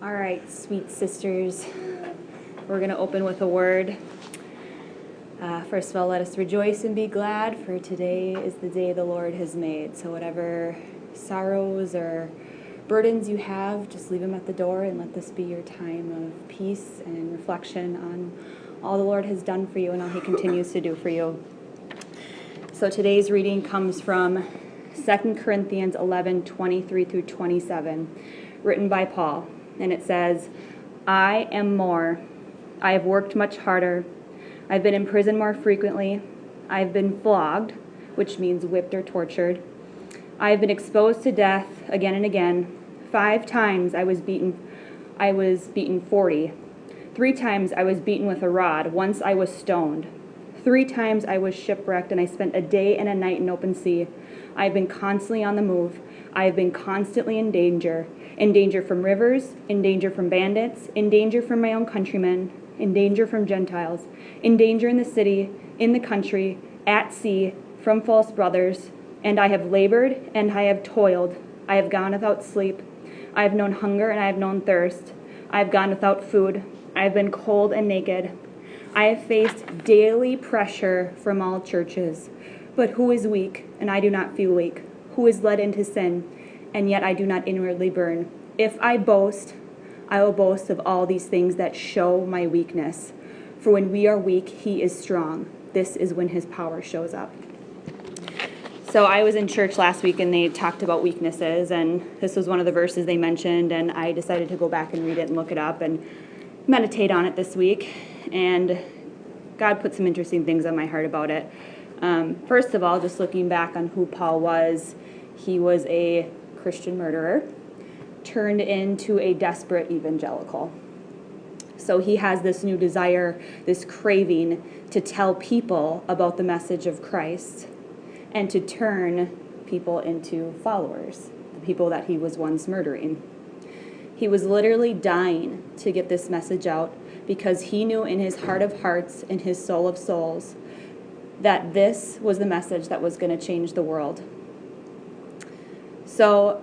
All right, sweet sisters, we're going to open with a word. First of all, let us rejoice and be glad, for today is the day the Lord has made. So whatever sorrows or burdens you have, just leave them at the door and let this be your time of peace and reflection on all the Lord has done for you and all he continues to do for you. So today's reading comes from 2 Corinthians 11:23 through 27, written by Paul. And it says, I am more. I have worked much harder. I've been in prison more frequently. I've been flogged, which means whipped or tortured. I have been exposed to death again and again. 5 times I was beaten 40. 3 times I was beaten with a rod. Once I was stoned. 3 times I was shipwrecked, and I spent a day and a night in open sea. I have been constantly on the move. I have been constantly in danger from rivers, in danger from bandits, in danger from my own countrymen, in danger from Gentiles, in danger in the city, in the country, at sea, from false brothers. And I have labored, and I have toiled. I have gone without sleep. I have known hunger, and I have known thirst. I have gone without food. I have been cold and naked. I have faced daily pressure from all churches. But who is weak, and I do not feel weak? Who is led into sin, and yet I do not inwardly burn? If I boast, I will boast of all these things that show my weakness. For when we are weak, he is strong. This is when his power shows up. So I was in church last week, and they talked about weaknesses, and this was one of the verses they mentioned, and I decided to go back and read it and look it up and meditate on it this week. And God put some interesting things on my heart about it. First of all, just looking back on who Paul was, he was a Christian murderer turned into a desperate evangelical. So he has this new desire, this craving to tell people about the message of Christ and to turn people into followers, the people that he was once murdering. He was literally dying to get this message out because he knew in his heart of hearts, in his soul of souls, that this was the message that was going to change the world. So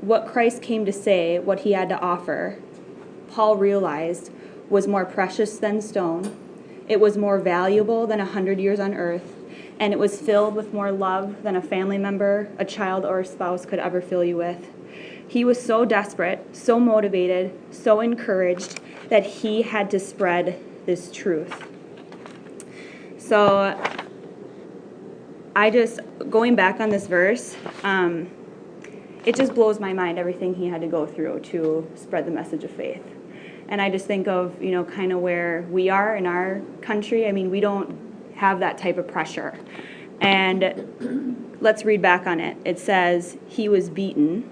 what Christ came to say, what he had to offer, Paul realized was more precious than stone. It was more valuable than 100 years on earth. And it was filled with more love than a family member, a child, or a spouse could ever fill you with. He was so desperate, so motivated, so encouraged that he had to spread this truth. So going back on this verse, it just blows my mind, everything he had to go through to spread the message of faith. And I just think of, kind of where we are in our country. I mean, we don't have that type of pressure. And let's read back on it. It says, he was beaten.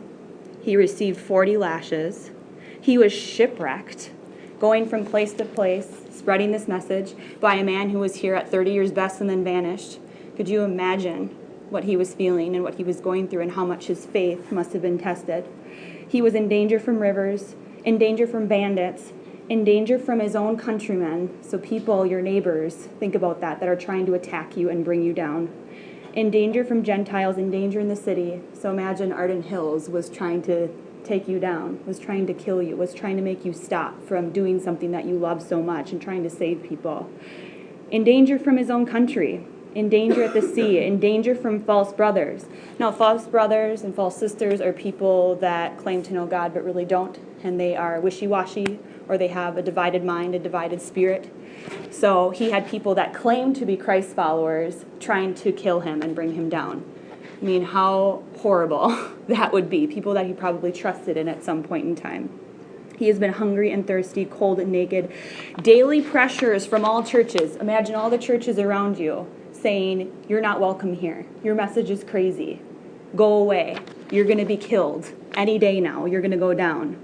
He received 40 lashes. He was shipwrecked, going from place to place, spreading this message by a man who was here at 30 years best and then vanished. Could you imagine what he was feeling and what he was going through and how much his faith must have been tested? He was in danger from rivers, in danger from bandits, in danger from his own countrymen. So people, your neighbors, think about that are trying to attack you and bring you down. In danger from Gentiles, in danger in the city. So imagine Arden Hills was trying to take you down, was trying to kill you, was trying to make you stop from doing something that you love so much and trying to save people. In danger from his own country. In danger at the sea, in danger from false brothers. Now, false brothers and false sisters are people that claim to know God but really don't, and they are wishy-washy, or they have a divided mind, a divided spirit. So he had people that claimed to be Christ followers trying to kill him and bring him down. I mean, how horrible that would be. People that he probably trusted in at some point in time. He has been hungry and thirsty, cold and naked. Daily pressures from all churches. Imagine all the churches around you saying, you're not welcome here. Your message is crazy. Go away. You're going to be killed any day now. You're going to go down.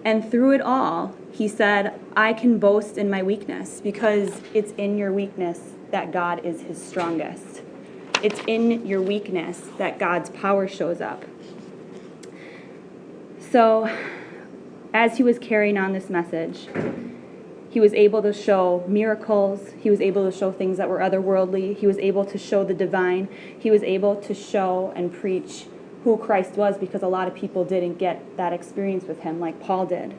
And through it all, he said, I can boast in my weakness because it's in your weakness that God is his strongest. It's in your weakness that God's power shows up. So, as he was carrying on this message, he was able to show miracles. He was able to show things that were otherworldly. He was able to show the divine. He was able to show and preach who Christ was, because a lot of people didn't get that experience with him like Paul did.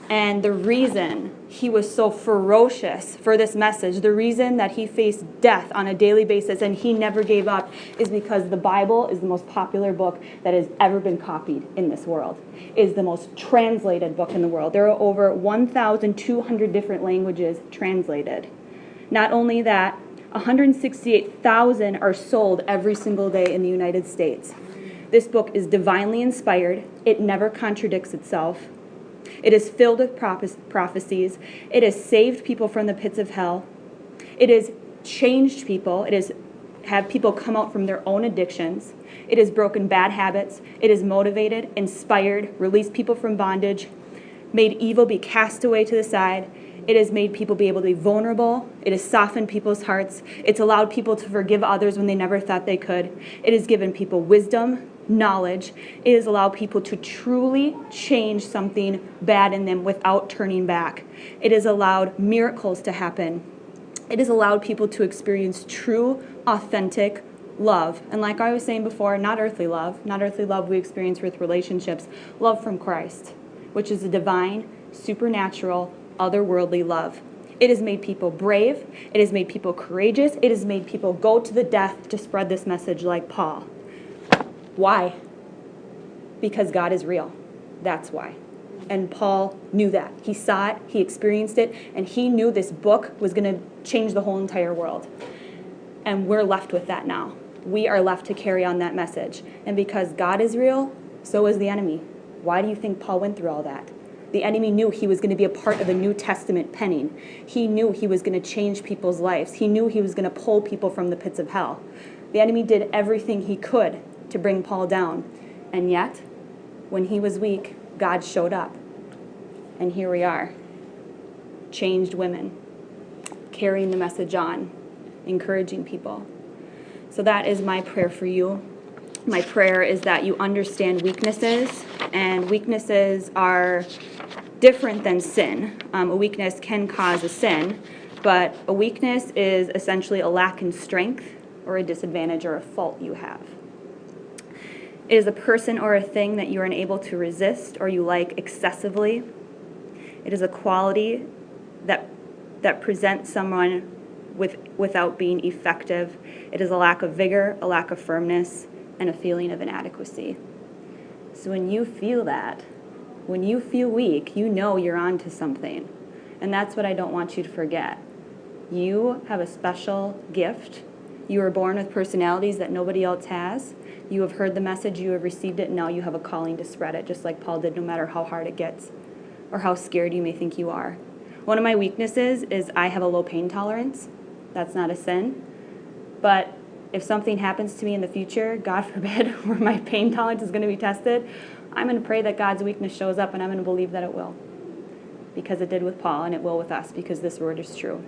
And the reason he was so ferocious for this message, the reason that he faced death on a daily basis and he never gave up, is because the Bible is the most popular book that has ever been copied in this world. It is the most translated book in the world. There are over 1,200 different languages translated. Not only that, 168,000 are sold every single day in the United States. This book is divinely inspired. It never contradicts itself. It is filled with prophecies. It has saved people from the pits of hell. It has changed people. It has had people come out from their own addictions. It has broken bad habits. It has motivated, inspired, released people from bondage, made evil be cast away to the side. It has made people be able to be vulnerable. It has softened people's hearts. It's allowed people to forgive others when they never thought they could. It has given people wisdom, knowledge. It has allowed people to truly change something bad in them without turning back. It has allowed miracles to happen. It has allowed people to experience true, authentic love. And like I was saying before, not earthly love. Not earthly love we experience with relationships. Love from Christ, which is a divine, supernatural, otherworldly love. It has made people brave. It has made people courageous. It has made people go to the death to spread this message like Paul. Why? Because God is real. That's why. And Paul knew that. He saw it, he experienced it, and he knew this book was going to change the whole entire world. And we're left with that now. We are left to carry on that message. And because God is real, so is the enemy. Why do you think Paul went through all that? The enemy knew he was going to be a part of the New Testament penning. He knew he was going to change people's lives. He knew he was going to pull people from the pits of hell. The enemy did everything he could to bring Paul down. And yet, when he was weak, God showed up. And here we are, changed women, carrying the message on, encouraging people. So that is my prayer for you. My prayer is that you understand weaknesses, and weaknesses are different than sin. A weakness can cause a sin, but a weakness is essentially a lack in strength or a disadvantage or a fault you have. It is a person or a thing that you are unable to resist or you like excessively. It is a quality that presents someone without being effective. It is a lack of vigor, a lack of firmness, and a feeling of inadequacy. So when you feel that, when you feel weak, you know you're on to something. And that's what I don't want you to forget. You have a special gift. You were born with personalities that nobody else has. You have heard the message, you have received it, and now you have a calling to spread it, just like Paul did, no matter how hard it gets or how scared you may think you are. One of my weaknesses is I have a low pain tolerance. That's not a sin. But if something happens to me in the future, God forbid, where my pain tolerance is going to be tested, I'm going to pray that God's weakness shows up, and I'm going to believe that it will. Because it did with Paul, and it will with us, because this word is true.